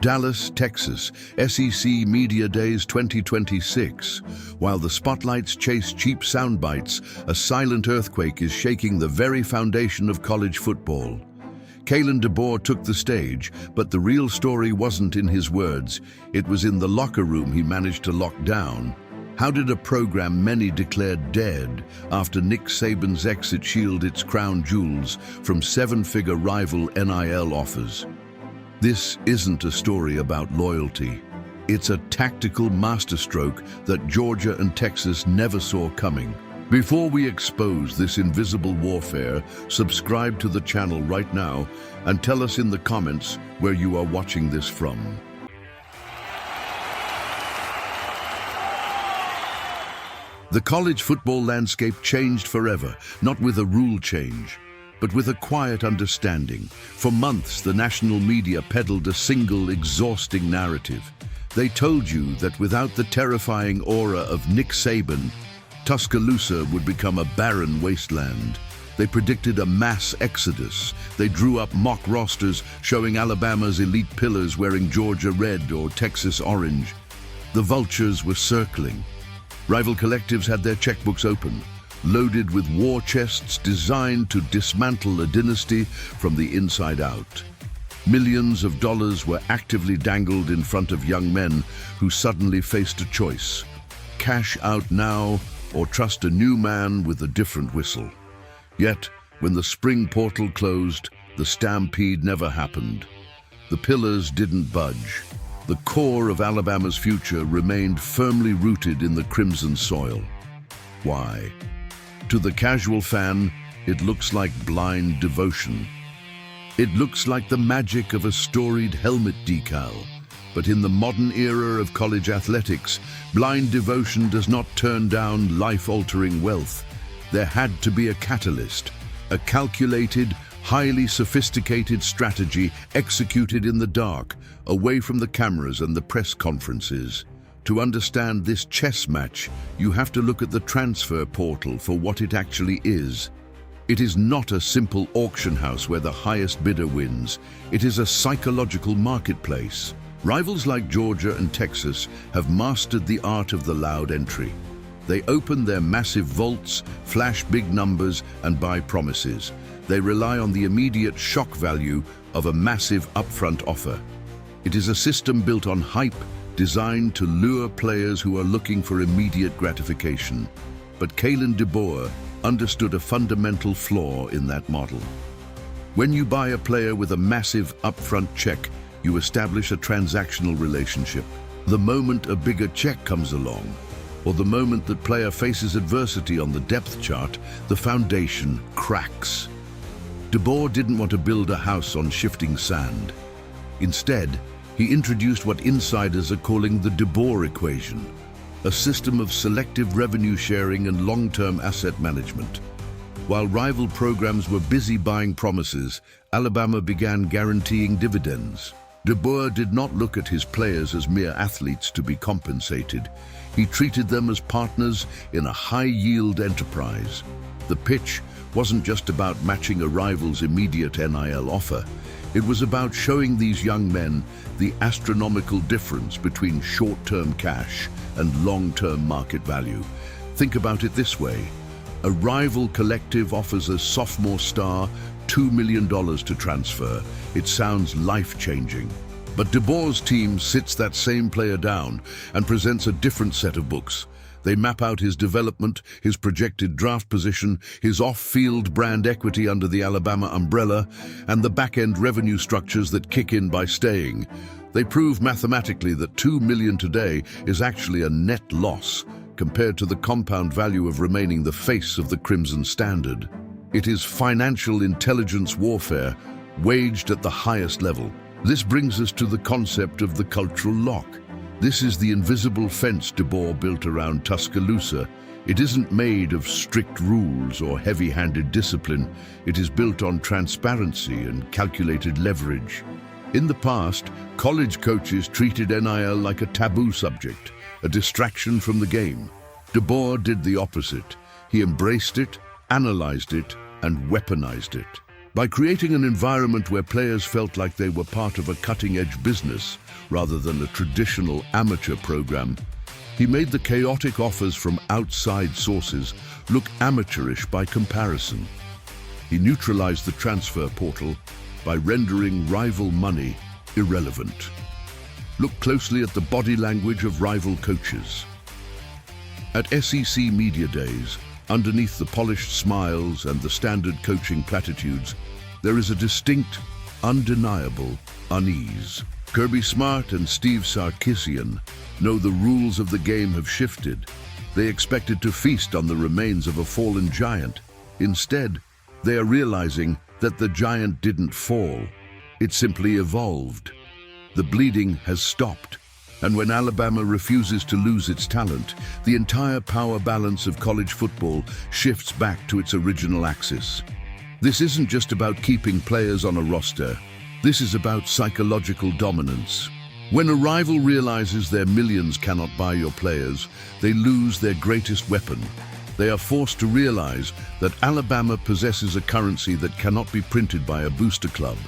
Dallas, Texas, SEC Media Days 2026. While the spotlights chase cheap soundbites, a silent earthquake is shaking the very foundation of college football. Kalen DeBoer took the stage, but the real story wasn't in his words. It was in the locker room he managed to lock down. How did a program many declared dead after Nick Saban's exit shield its crown jewels from seven-figure rival NIL offers? This isn't a story about loyalty. It's a tactical masterstroke that Georgia and Texas never saw coming. Before we expose this invisible warfare, subscribe to the channel right now and tell us in the comments where you are watching this from. The college football landscape changed forever, not with a rule change, but with a quiet understanding. For months, the national media peddled a single, exhausting narrative. They told you that without the terrifying aura of Nick Saban, Tuscaloosa would become a barren wasteland. They predicted a mass exodus. They drew up mock rosters showing Alabama's elite pillars wearing Georgia red or Texas orange. The vultures were circling. Rival collectives had their checkbooks open, loaded with war chests designed to dismantle a dynasty from the inside out. Millions of dollars were actively dangled in front of young men who suddenly faced a choice: cash out now or trust a new man with a different whistle. Yet, when the spring portal closed, the stampede never happened. The pillars didn't budge. The core of Alabama's future remained firmly rooted in the crimson soil. Why? To the casual fan, it looks like blind devotion. It looks like the magic of a storied helmet decal. But in the modern era of college athletics, blind devotion does not turn down life-altering wealth. There had to be a catalyst, a calculated, highly sophisticated strategy executed in the dark, away from the cameras and the press conferences. To understand this chess match, you have to look at the transfer portal for what it actually is. It is not a simple auction house where the highest bidder wins. It is a psychological marketplace. Rivals like Georgia and Texas have mastered the art of the loud entry. They open their massive vaults, flash big numbers, and buy promises. They rely on the immediate shock value of a massive upfront offer. It is a system built on hype, designed to lure players who are looking for immediate gratification. But Kalen DeBoer understood a fundamental flaw in that model. When you buy a player with a massive upfront check, you establish a transactional relationship. The moment a bigger check comes along, or the moment that player faces adversity on the depth chart, the foundation cracks. DeBoer didn't want to build a house on shifting sand. Instead, he introduced what insiders are calling the DeBoer equation, a system of selective revenue sharing and long-term asset management. While rival programs were busy buying promises, Alabama began guaranteeing dividends. DeBoer did not look at his players as mere athletes to be compensated. He treated them as partners in a high-yield enterprise. The pitch wasn't just about matching a rival's immediate NIL offer. It was about showing these young men the astronomical difference between short-term cash and long-term market value. Think about it this way. A rival collective offers a sophomore star $2 million to transfer. It sounds life-changing. But DeBoer's team sits that same player down and presents a different set of books. They map out his development, his projected draft position, his off-field brand equity under the Alabama umbrella, and the back-end revenue structures that kick in by staying. They prove mathematically that $2 million today is actually a net loss compared to the compound value of remaining the face of the Crimson Standard. It is financial intelligence warfare waged at the highest level. This brings us to the concept of the cultural lock. This is the invisible fence DeBoer built around Tuscaloosa. It isn't made of strict rules or heavy-handed discipline. It is built on transparency and calculated leverage. In the past, college coaches treated NIL like a taboo subject, a distraction from the game. DeBoer did the opposite. He embraced it, analyzed it, and weaponized it. By creating an environment where players felt like they were part of a cutting-edge business rather than a traditional amateur program, he made the chaotic offers from outside sources look amateurish by comparison. He neutralized the transfer portal by rendering rival money irrelevant. Look closely at the body language of rival coaches. At SEC Media Days, underneath the polished smiles and the standard coaching platitudes, there is a distinct, undeniable unease. Kirby Smart and Steve Sarkisian know the rules of the game have shifted. They expected to feast on the remains of a fallen giant. Instead, they are realizing that the giant didn't fall. It simply evolved. The bleeding has stopped, and when Alabama refuses to lose its talent, the entire power balance of college football shifts back to its original axis. This isn't just about keeping players on a roster. This is about psychological dominance. When a rival realizes their millions cannot buy your players, they lose their greatest weapon. They are forced to realize that Alabama possesses a currency that cannot be printed by a booster club.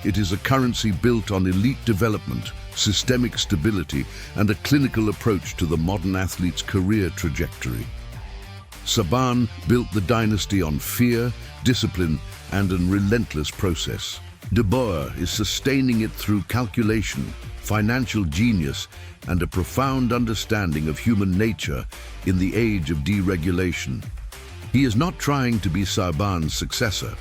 It is a currency built on elite development, systemic stability, and a clinical approach to the modern athlete's career trajectory. Saban built the dynasty on fear, discipline, and a relentless process. DeBoer is sustaining it through calculation, financial genius, and a profound understanding of human nature in the age of deregulation. He is not trying to be Saban's successor.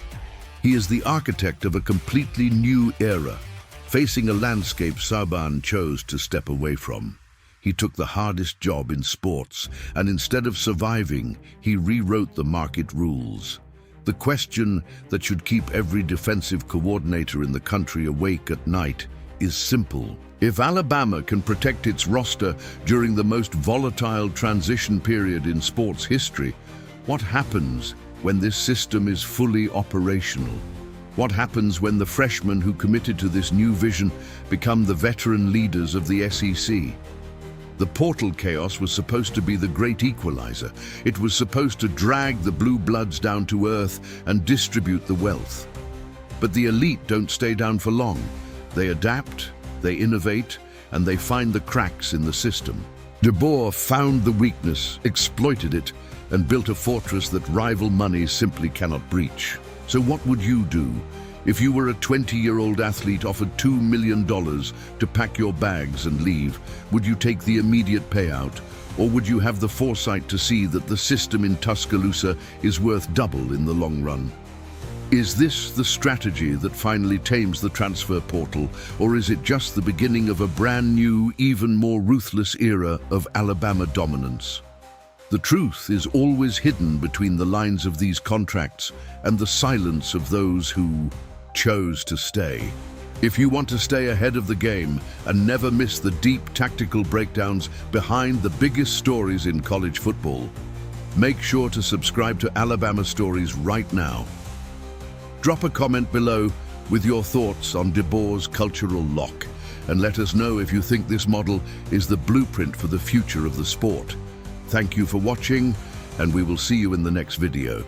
He is the architect of a completely new era, facing a landscape Saban chose to step away from. He took the hardest job in sports, and instead of surviving, he rewrote the market rules. The question that should keep every defensive coordinator in the country awake at night is simple. If Alabama can protect its roster during the most volatile transition period in sports history, what happens when this system is fully operational? What happens when the freshmen who committed to this new vision become the veteran leaders of the SEC? The portal chaos was supposed to be the great equalizer. It was supposed to drag the blue bloods down to earth and distribute the wealth. But the elite don't stay down for long. They adapt, they innovate, and they find the cracks in the system. DeBoer found the weakness, exploited it, and built a fortress that rival money simply cannot breach. So what would you do if you were a 20-year-old athlete offered $2 million to pack your bags and leave? Would you take the immediate payout, or would you have the foresight to see that the system in Tuscaloosa is worth double in the long run? Is this the strategy that finally tames the transfer portal, or is it just the beginning of a brand new, even more ruthless era of Alabama dominance? The truth is always hidden between the lines of these contracts and the silence of those who chose to stay. If you want to stay ahead of the game and never miss the deep tactical breakdowns behind the biggest stories in college football, make sure to subscribe to Alabama Stories right now. Drop a comment below with your thoughts on DeBoer's cultural lock, and let us know if you think this model is the blueprint for the future of the sport. Thank you for watching, and we will see you in the next video.